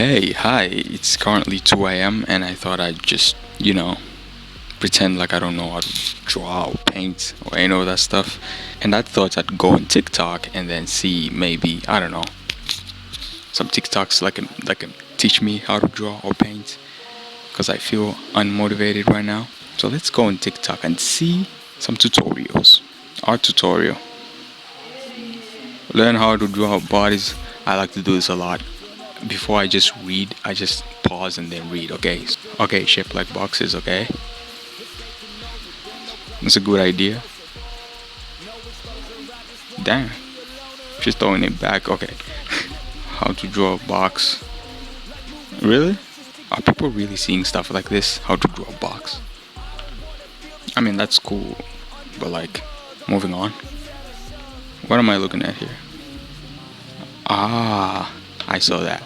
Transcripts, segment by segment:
Hey, hi, it's currently 2 a.m. and I thought I'd just, pretend like I don't know how to draw or paint or any of that stuff. And I thought I'd go on TikTok and then see maybe, I don't know, some TikToks like can teach me how to draw or paint because I feel unmotivated right now. So let's go on TikTok and see some tutorials. Art tutorial. Learn how to draw bodies. I like to do this a lot. Before I just read, I just pause and then read. Okay, shape like boxes. Okay, that's a good idea. Damn, just throwing it back. Okay, how to draw a box? Really? Are people really seeing stuff like this? How to draw a box? I mean, that's cool, but like, moving on. What am I looking at here? Ah, I saw that.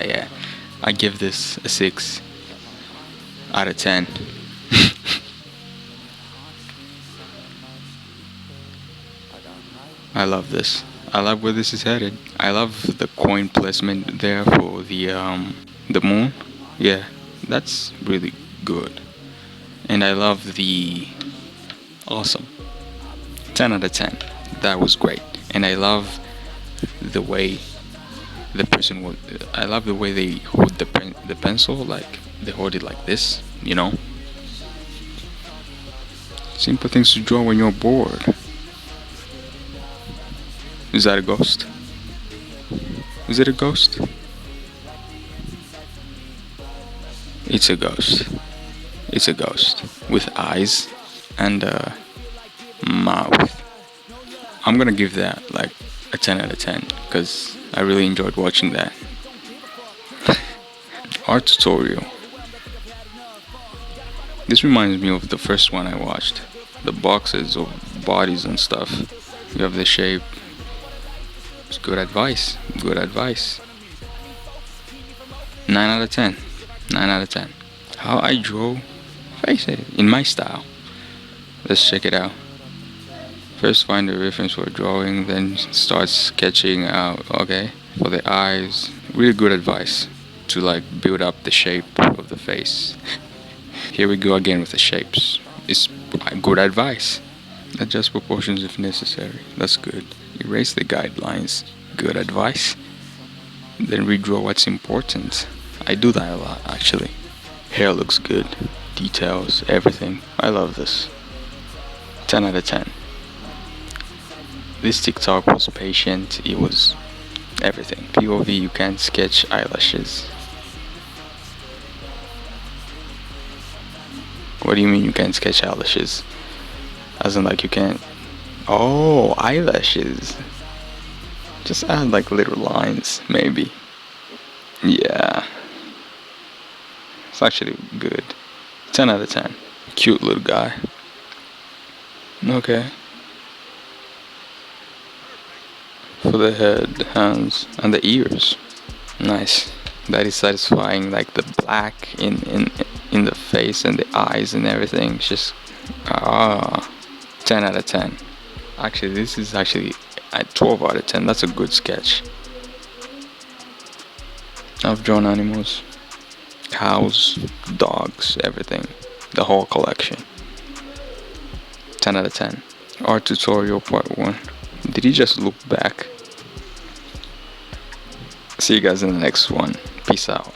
Yeah, I give this a 6 out of 10. I love this. I love where this is headed. I love the coin placement there for the moon. Yeah, that's really good. And I love the awesome 10 out of 10. That was great. And I love the way the person would. I love the way they hold the pencil. Like they hold it like this. Simple things to draw when you're bored. Is that a ghost? Is it a ghost? It's a ghost. It's a ghost with eyes and a mouth. I'm gonna give that like a 10 out of 10 because I really enjoyed watching that. Art tutorial. This reminds me of the first one I watched. The boxes of bodies and stuff. You have the shape. It's good advice. Good advice. 9 out of 10. 9 out of 10. How I draw faces in my style. Let's check it out. First find the reference for drawing, then start sketching out, okay? For the eyes. Really good advice to like build up the shape of the face. Here we go again with the shapes. It's good advice. Adjust proportions if necessary. That's good. Erase the guidelines. Good advice. Then redraw what's important. I do that a lot actually. Hair looks good. Details, everything. I love this. 10 out of 10. This TikTok was patient. It was everything. POV, you can't sketch eyelashes. What do you mean you can't sketch eyelashes? As in like you can't. Oh, eyelashes. Just add like little lines, maybe. Yeah. It's actually good. 10 out of 10. Cute little guy. Okay. For the head, hands, and the ears. Nice. That is satisfying. Like the black in the face and the eyes and everything. It's just 10 out of 10. Actually, this is actually at 12 out of 10. That's a good sketch. I've drawn animals, cows, dogs, everything, the whole collection. 10 out of 10. Art tutorial part 1. Did he just look back? See you guys in the next one. Peace out.